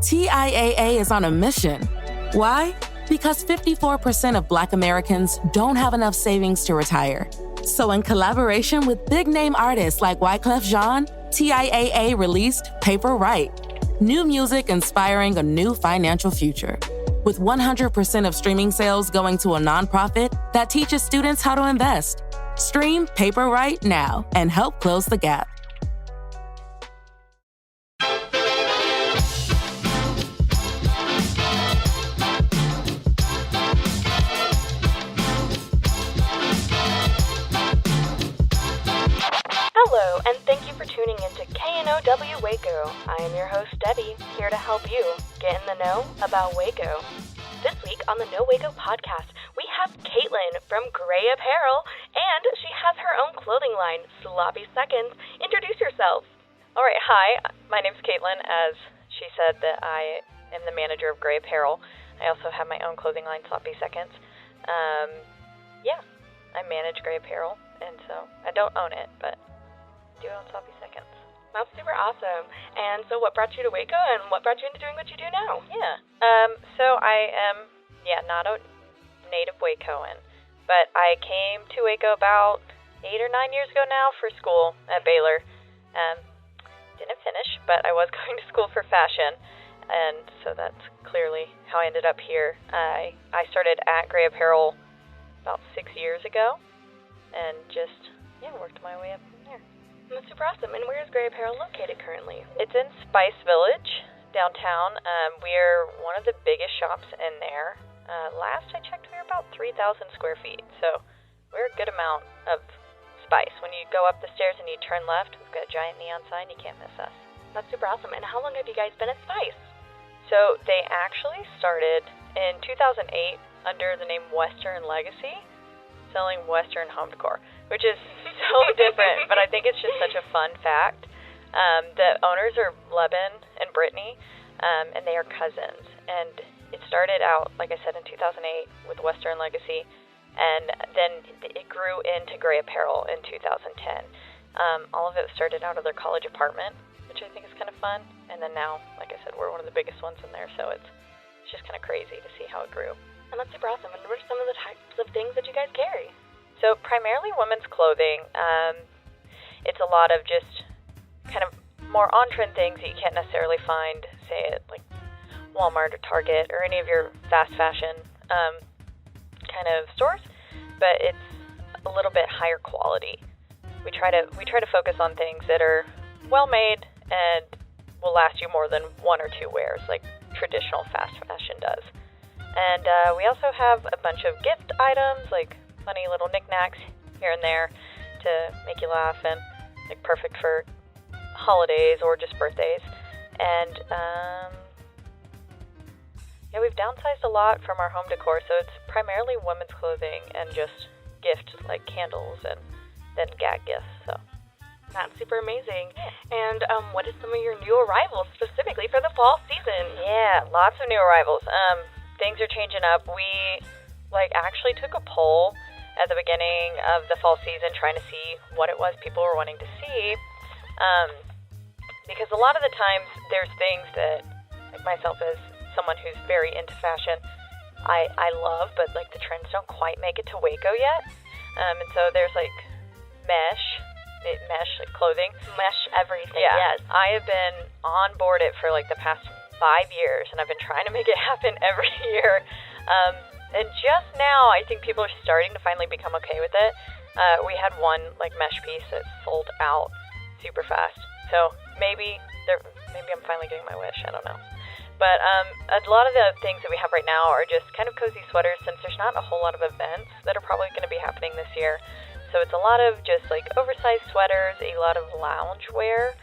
TIAA is on a mission. Why? Because 54% of Black Americans don't have enough savings to retire. So in collaboration with big-name artists like Wyclef Jean, TIAA released Paper Right, new music inspiring a new financial future. With 100% of streaming sales going to a nonprofit that teaches students how to invest. Stream Paper Right now and help close the gap. Hello, and thank you for tuning into KNOW Waco. I am your host, Debbie, here to help you get in the know about Waco. This week on the No Waco podcast, we have Caitlin from Grae Apparel, and she has her own clothing line, Sloppy Seconds. Introduce yourself. All right, hi. My name's Caitlin. As she said, that I am the manager of Grae Apparel. I also have my own clothing line, Sloppy Seconds. I manage Grae Apparel, and so I don't own it, but do own Sloppy Seconds. That's super awesome. And so what brought you to Waco, and what brought you into doing what you do now? So I am, not a native Wacoan, but I came to Waco about 8 or 9 years ago now for school at Baylor. Didn't finish, but I was going to school for fashion, and so that's clearly how I ended up here. I started at Grae Apparel about 6 years ago, and just, worked my way up from there. That's super awesome. And where is Grae Apparel located currently? It's in Spice Village, downtown. We're one of the biggest shops in there. Last I checked, we were about 3,000 square feet, so we're a good amount of Spice. When you go up the stairs and you turn left, we've got a giant neon sign. You can't miss us. That's super awesome. And how long have you guys been at Spice? So they actually started in 2008 under the name Western Legacy, selling Western home decor, which is so different, but I think it's just such a fun fact. The owners are Leben and Brittany, and they are cousins. And it started out, like I said, in 2008 with Western Legacy, and then it grew into Grae Apparel in 2010. All of it started out of their college apartment, which I think is kind of fun, and then now, like I said, we're one of the biggest ones in there, so it's just kind of crazy to see how it grew. And that's super awesome. And what are some of the types of things that you guys carry? So primarily women's clothing. It's a lot of just kind of more on-trend things that you can't necessarily find, say, at like Walmart or Target or any of your fast fashion kind of stores, but it's a little bit higher quality. We try to focus on things that are well-made and will last you more than 1 or 2 wears, like traditional fast fashion does. And we also have a bunch of gift items, like funny little knickknacks here and there to make you laugh, and like perfect for holidays or just birthdays. And we've downsized a lot from our home decor, so it's primarily women's clothing and just gifts like candles and then gag gifts. So that's super amazing. And what is some of your new arrivals specifically for the fall season? Yeah, lots of new arrivals. Things are changing up. We actually took a poll at the beginning of the fall season trying to see what it was people were wanting to see. Because a lot of the times there's things that, like myself as someone who's very into fashion, I love, but like the trends don't quite make it to Waco yet. And so there's like mesh like clothing. Mesh everything, yeah. Yes. I have been on board it for like the past 5 years, and I've been trying to make it happen every year. And just now, I think people are starting to finally become okay with it. We had one like mesh piece that sold out super fast. So maybe I'm finally getting my wish. I don't know. But a lot of the things that we have right now are just kind of cozy sweaters, since there's not a whole lot of events that are probably going to be happening this year. So it's a lot of just like oversized sweaters, a lot of lounge wear,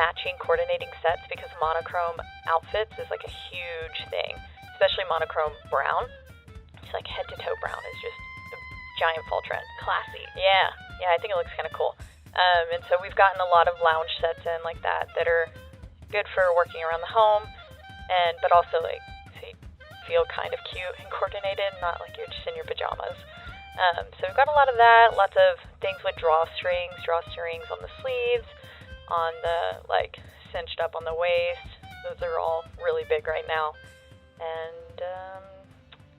matching coordinating sets, because monochrome outfits is like a huge thing, especially monochrome brown. It's like head to toe brown is just a giant fall trend. Classy. Yeah, I think it looks kind of cool. And so we've gotten a lot of lounge sets in like that are good for working around the home, but also like so you feel kind of cute and coordinated, not like you're just in your pajamas. So we've got a lot of that, lots of things with drawstrings on the sleeves, on the like cinched up on the waist, Those are all really big right now. And,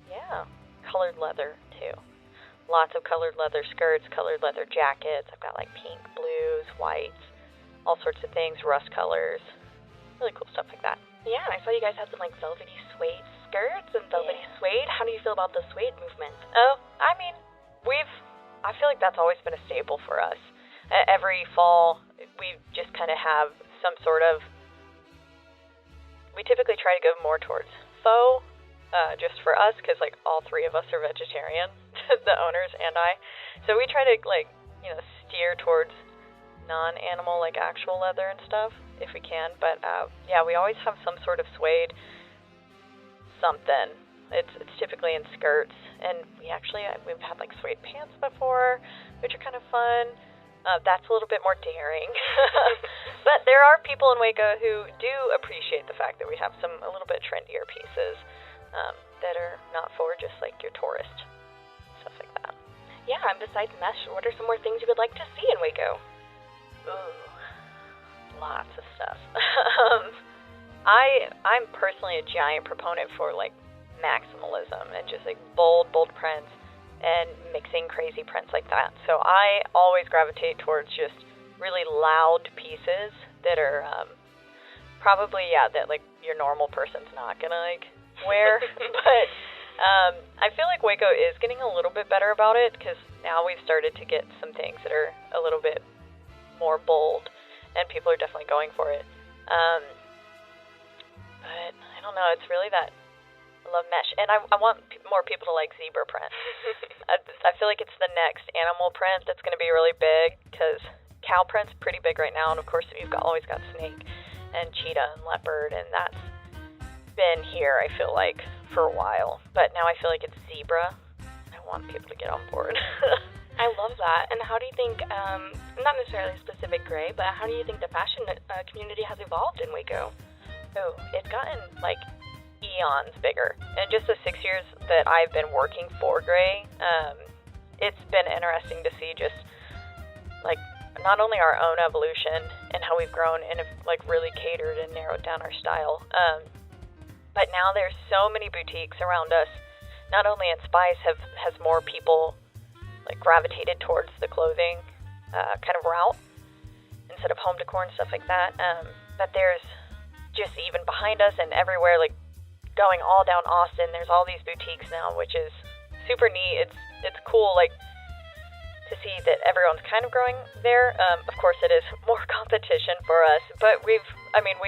yeah, colored leather, too. Lots of colored leather skirts, colored leather jackets. I've got, like, pink, blues, whites, all sorts of things, rust colors. Really cool stuff like that. Yeah, and I saw you guys had some, like, velvety suede skirts and velvety suede. How do you feel about the suede movement? Oh, I mean, I feel like that's always been a staple for us. Every fall, we just kind of have some sort of, we typically try to go more towards faux, just for us, because, like, all three of us are vegetarian, the owners and I. So we try to, like, you know, steer towards non-animal, like, actual leather and stuff, if we can. But, yeah, we always have some sort of suede something. It's typically in skirts, and we've had, like, suede pants before, which are kind of fun. That's a little bit more daring. But there are people in Waco who do appreciate the fact that we have some a little bit trendier pieces that are not for just, like, your tourist, stuff like that. Yeah, and besides mesh, what are some more things you would like to see in Waco? Ooh, lots of stuff. I'm personally a giant proponent for, like, maximalism and just, like, bold prints and mixing crazy prints like that. So I always gravitate towards just really loud pieces that are probably, that, like, your normal person's not gonna, like, wear. But I feel like Waco is getting a little bit better about it, because now we've started to get some things that are a little bit more bold, and people are definitely going for it. But I don't know, it's really that I love mesh, and I want more people to like zebra print. I feel like it's the next animal print that's going to be really big, because cow print's pretty big right now, and of course you've always got snake and cheetah and leopard, and that's been here, I feel like, for a while. But now I feel like it's zebra. I want people to get on board. I love that. And how do you think, not necessarily specific Grae, but how do you think the fashion community has evolved in Waco? Oh, it's gotten, like, eons bigger. And just the 6 years that I've been working for Grae, it's been interesting to see just, like, not only our own evolution and how we've grown and have, like, really catered and narrowed down our style, but now there's so many boutiques around us. Not only in Spice has more people, like, gravitated towards the clothing kind of route instead of home decor and stuff like that, but there's just even behind us and everywhere, like, going all down Austin, there's all these boutiques now, which is super neat. It's cool, like, to see that everyone's kind of growing there. Of course, it is more competition for us, but we've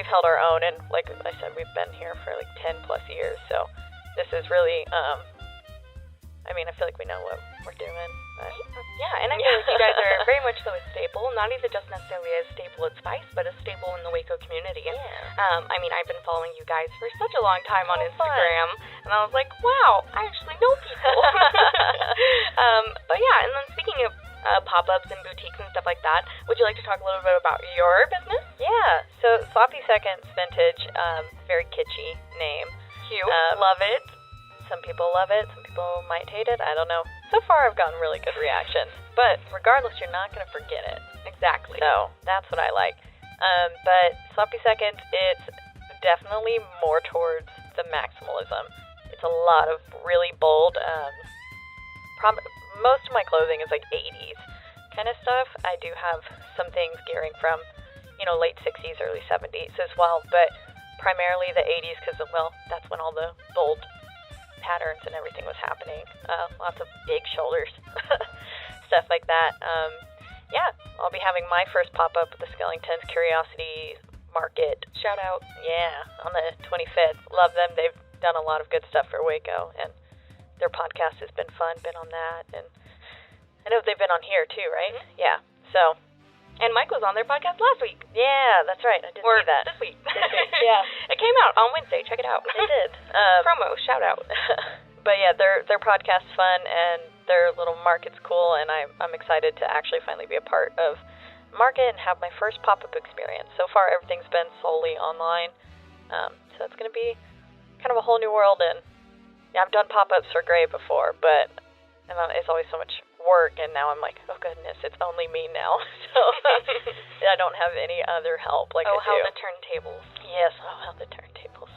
held our own, and like I said, we've been here for like 10 plus years, so this is really, I feel like we know what we're doing. But yeah, and I feel like you guys are very much so a staple, not even just necessarily a staple at Spice, but a staple in the Waco community. And, I've been following you guys for such a long time on Instagram, and I was like, wow, I actually know people. But yeah, and then speaking of pop-ups and boutiques and stuff like that, would you like to talk a little bit about your business? Yeah, so Sloppy Seconds Vintage, very kitschy name. Cute. Love it. Some people love it, some people might hate it, I don't know. So far I've gotten really good reactions, but regardless, you're not going to forget it. Exactly. So that's what I like. But Sloppy Seconds, it's definitely more towards the maximalism. It's a lot of really bold, most of my clothing is like 80s kind of stuff. I do have some things gearing from, late 60s, early 70s as well, but primarily the 80s because, that's when all the bold patterns and everything was happening. Lots of big shoulders, stuff like that. I'll be having my first pop-up at the Skellington's Curiosity Market. Shout out. Yeah, on the 25th. Love them. They've done a lot of good stuff for Waco, and their podcast has been fun. Been on that, and I know they've been on here too, right? Mm-hmm. Yeah. So. And Mike was on their podcast last week. Yeah, that's right. I did see that. This week. Yeah. It came out on Wednesday. Check it out. It did. Promo, shout out. But yeah, their podcast's fun, and their little market's cool, and I'm excited to actually finally be a part of the market and have my first pop-up experience. So far, everything's been solely online, so it's going to be kind of a whole new world, and yeah, I've done pop-ups for Grae before, but it's always so much work, and now I'm like, oh goodness, it's only me now. So I don't have any other help like I do. how the turntables. Yes, how the turntables.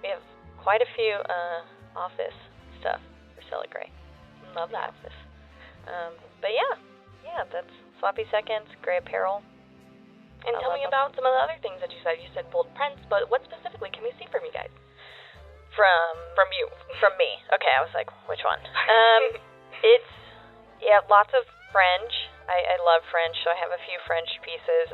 We have quite a few office stuff for sale at Grae. Love that. Office. But yeah, that's Sloppy Seconds, Grae Apparel. And tell me about some of the other things that you said. You said bold prints, but what specifically can we see from you guys? From you. From me. Okay, I was like, which one? It's, lots of French. I love French, so I have a few French pieces.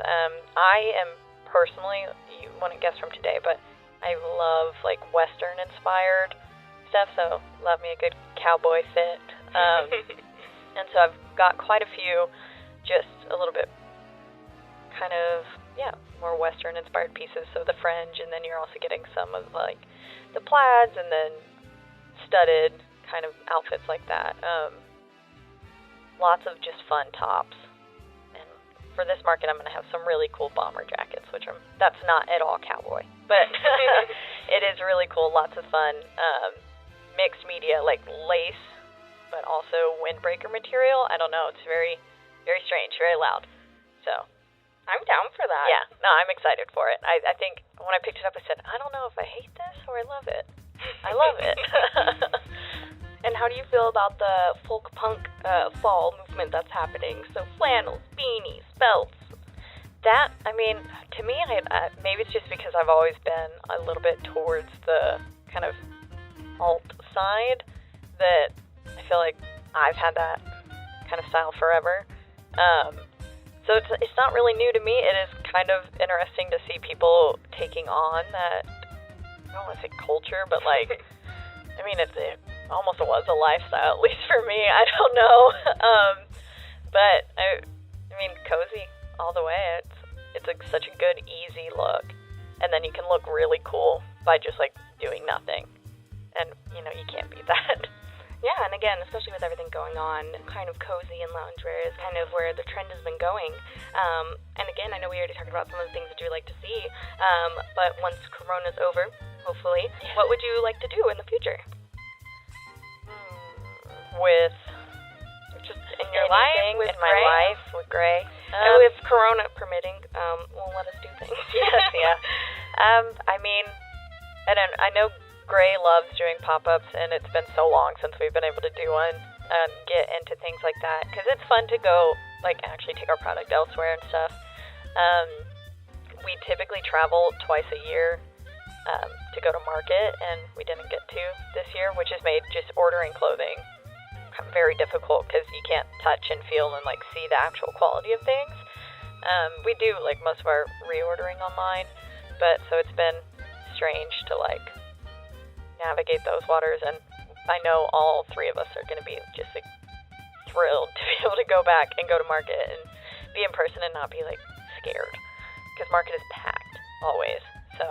I am personally, you wouldn't guess from today, but I love, like, Western-inspired stuff, so love me a good cowboy fit. And so I've got quite a few, just a little bit kind of, more Western-inspired pieces, so the fringe, and then you're also getting some of, like, the plaids, and then studded kind of outfits like that. Lots of just fun tops. And for this market, I'm going to have some really cool bomber jackets, that's not at all cowboy, but it is really cool. Lots of fun. Mixed media, like lace, but also windbreaker material. I don't know. It's very, very strange, very loud. So I'm down for that. yeah, no, I'm excited for it. I think when I picked it up, I said, I don't know if I hate this or I love it. I love it. And how do you feel about the folk punk fall movement that's happening? So flannels, beanies, belts. That, I mean, to me, maybe it's just because I've always been a little bit towards the kind of alt side that I feel like I've had that kind of style forever. So it's not really new to me. It is kind of interesting to see people taking on that, I don't want to say culture, but like, I mean, it almost was a lifestyle, at least for me. I don't know. But I mean, cozy all the way. It's like such a good, easy look. And then you can look really cool by just like doing nothing. And, you can't beat that. Yeah, and again, especially with everything going on, kind of cozy and loungewear is kind of where the trend has been going. And again, I know we already talked about some of the things that you like to see, but once Corona's over, hopefully, what would you like to do in the future? With just in your life, with in my Grae? life, with Grae. And with Corona permitting, will let us do things. Yes, yeah. I mean, I know Grae loves doing pop-ups, and it's been so long since we've been able to do one and get into things like that, because it's fun to go, like, actually take our product elsewhere and stuff. We typically travel twice a year to go to market, and we didn't get to this year, which has made just ordering clothing very difficult, because you can't touch and feel and, like, see the actual quality of things. We do, like, most of our reordering online, but so it's been strange to, like, navigate those waters, and I know all three of us are going to be just like thrilled to be able to go back and go to market and be in person and not be like scared, because market is packed always. So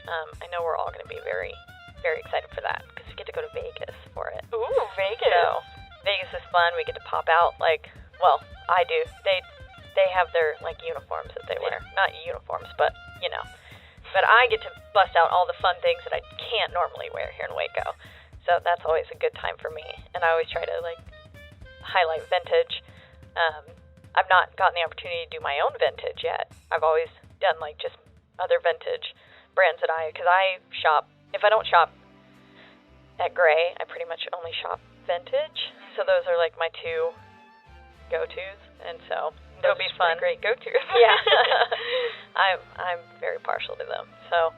I know we're all going to be very, very excited for that, because we get to go to Vegas for it. Ooh, Vegas! So Vegas is fun. We get to pop out, like, well, I do. They have their like uniforms that they wear, not uniforms, but But I get to bust out all the fun things that I can't normally wear here in Waco. So that's always a good time for me. And I always try to, like, highlight vintage. I've not gotten the opportunity to do my own vintage yet. I've always done, like, just other vintage brands because I shop, if I don't shop at Grae, I pretty much only shop vintage. So those are, like, my two go-tos. And so it'll be fun. Great go-to. Yeah. I'm very partial to them. So,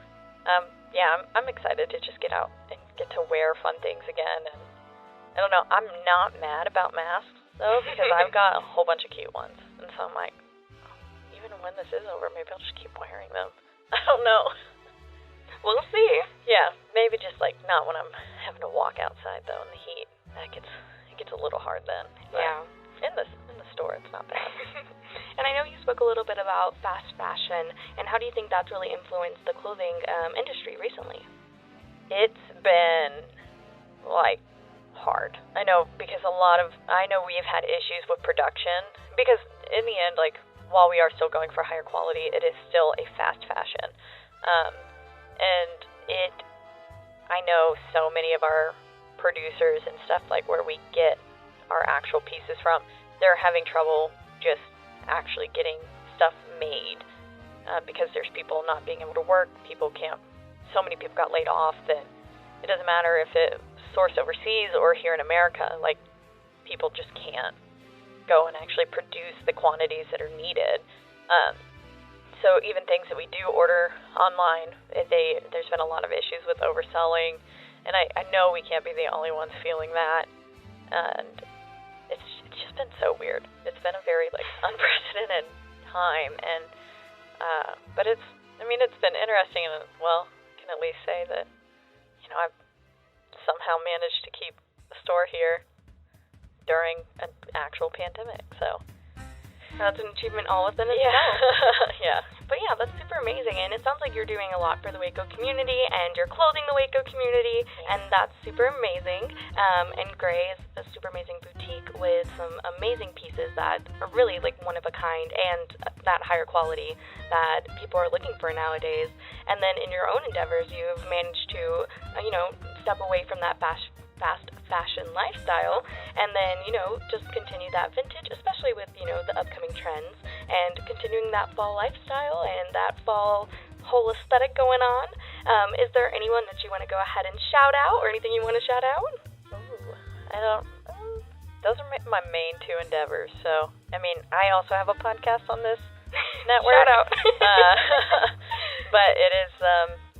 I'm excited to just get out and get to wear fun things again. And I don't know, I'm not mad about masks, though, because I've got a whole bunch of cute ones. And so I'm like, even when this is over, maybe I'll just keep wearing them. I don't know. We'll see. Yeah, maybe just, like, not when I'm having to walk outside, though, in the heat. It gets a little hard then. But yeah. In the store, it's not bad. And I know you spoke a little bit about fast fashion, and how do you think that's really influenced the clothing industry recently? It's been, like, hard. I know, because I know we've had issues with production, because in the end, like, while we are still going for higher quality, it is still a fast fashion. And I know so many of our producers and stuff, like, where we get our actual pieces from, they're having trouble just actually getting stuff made because there's people not being able to work. So many people got laid off that it doesn't matter if it's sourced overseas or here in America. Like, people just can't go and actually produce the quantities that are needed. So even things that we do order online, there's been a lot of issues with overselling, and I know we can't be the only ones feeling that, and it's just been so weird. It's been a very unprecedented time, and but it's been interesting, and I can at least say that I've somehow managed to keep a store here during an actual pandemic, so. That's an achievement all within itself. Yeah. But yeah, that's super amazing, and it sounds like you're doing a lot for the Waco community, and you're clothing the Waco community, and that's super amazing. And Grae is a super amazing boutique with some amazing pieces that are really one of a kind, and that higher quality that people are looking for nowadays. And then in your own endeavors, you've managed to, step away from that fast fashion lifestyle, and then just continue that vintage, especially with the upcoming trends, and continuing that fall lifestyle and that fall whole aesthetic going on. Is there anyone that you want to go ahead and shout out, or anything you want to shout out? Those are my main two endeavors. So I also have a podcast on this network. Shout out. But it is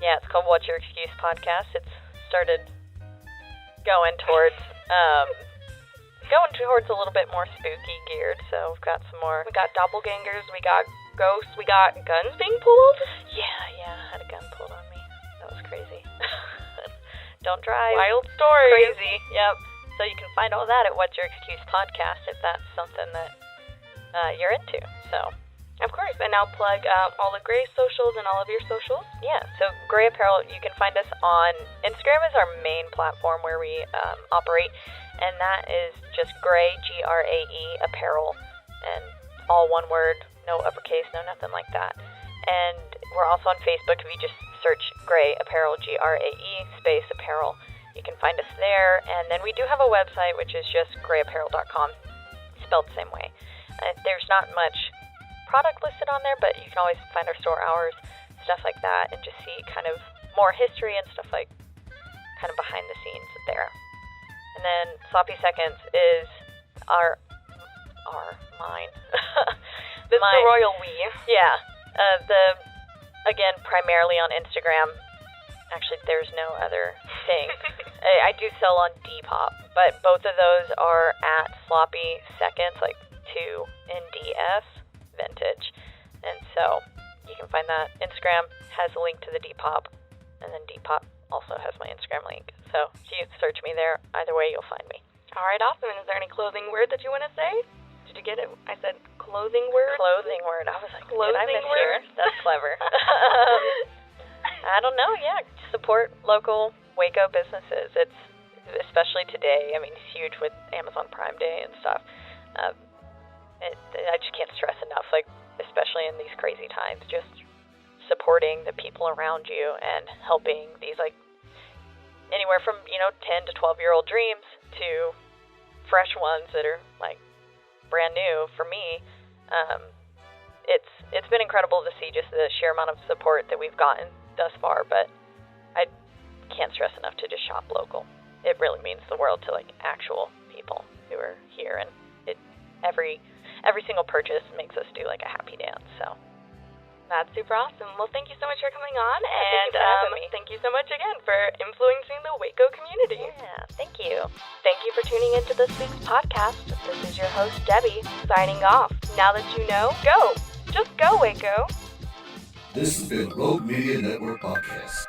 it's called What's Your Excuse Podcast. It's started going towards a little bit more spooky geared, so we've got some more. We got doppelgangers, we got ghosts, we got guns being pulled. Yeah, I had a gun pulled on me. That was crazy. Don't drive. Wild stories. Crazy. Yep. So you can find all that at What's Your Excuse Podcast if that's something that you're into. So. Of course, and now plug all the Grae socials and all of your socials. Yeah, so Grae Apparel, you can find us on Instagram is our main platform where we operate, and that is just Grae, Grae Apparel, and all one word, no uppercase, no nothing like that. And we're also on Facebook. If you just search Grae Apparel, Grae space Apparel, you can find us there. And then we do have a website, which is just graeapparel.com, spelled the same way. There's not much product listed on there, but you can always find our store hours, stuff like that, and just see kind of more history and stuff like kind of behind the scenes there. And then Sloppy Seconds is mine. This is the royal we. Yeah. Again, primarily on Instagram. Actually, there's no other thing. I do sell on Depop, but both of those are at Sloppy Seconds, 2 NDS. Vintage, and so you can find that. Instagram has a link to the Depop, and then Depop also has my Instagram link, so if you search me there, either way you'll find me. Alright, awesome. And is there any closing word that you want to say? Did you get it? I said closing word? Closing word. I was like, closing did I miss word? yours? That's clever. I don't know, support local Waco businesses. It's, especially today, it's huge with Amazon Prime Day and stuff. I just can't stress enough, especially in these crazy times, just supporting the people around you and helping these, anywhere from, 10 to 12-year-old dreams to fresh ones that are, brand new. For me, it's been incredible to see just the sheer amount of support that we've gotten thus far, but I can't stress enough to just shop local. It really means the world to, actual people who are here, and every single purchase makes us do a happy dance. So that's super awesome. Well, thank you so much for coming on, and thank you so much again for influencing the Waco community. Yeah, thank you. Thank you for tuning into this week's podcast. This is your host, Debbie, signing off. Now that you know, go. Just go, Waco. This has been Rogue Media Network Podcast.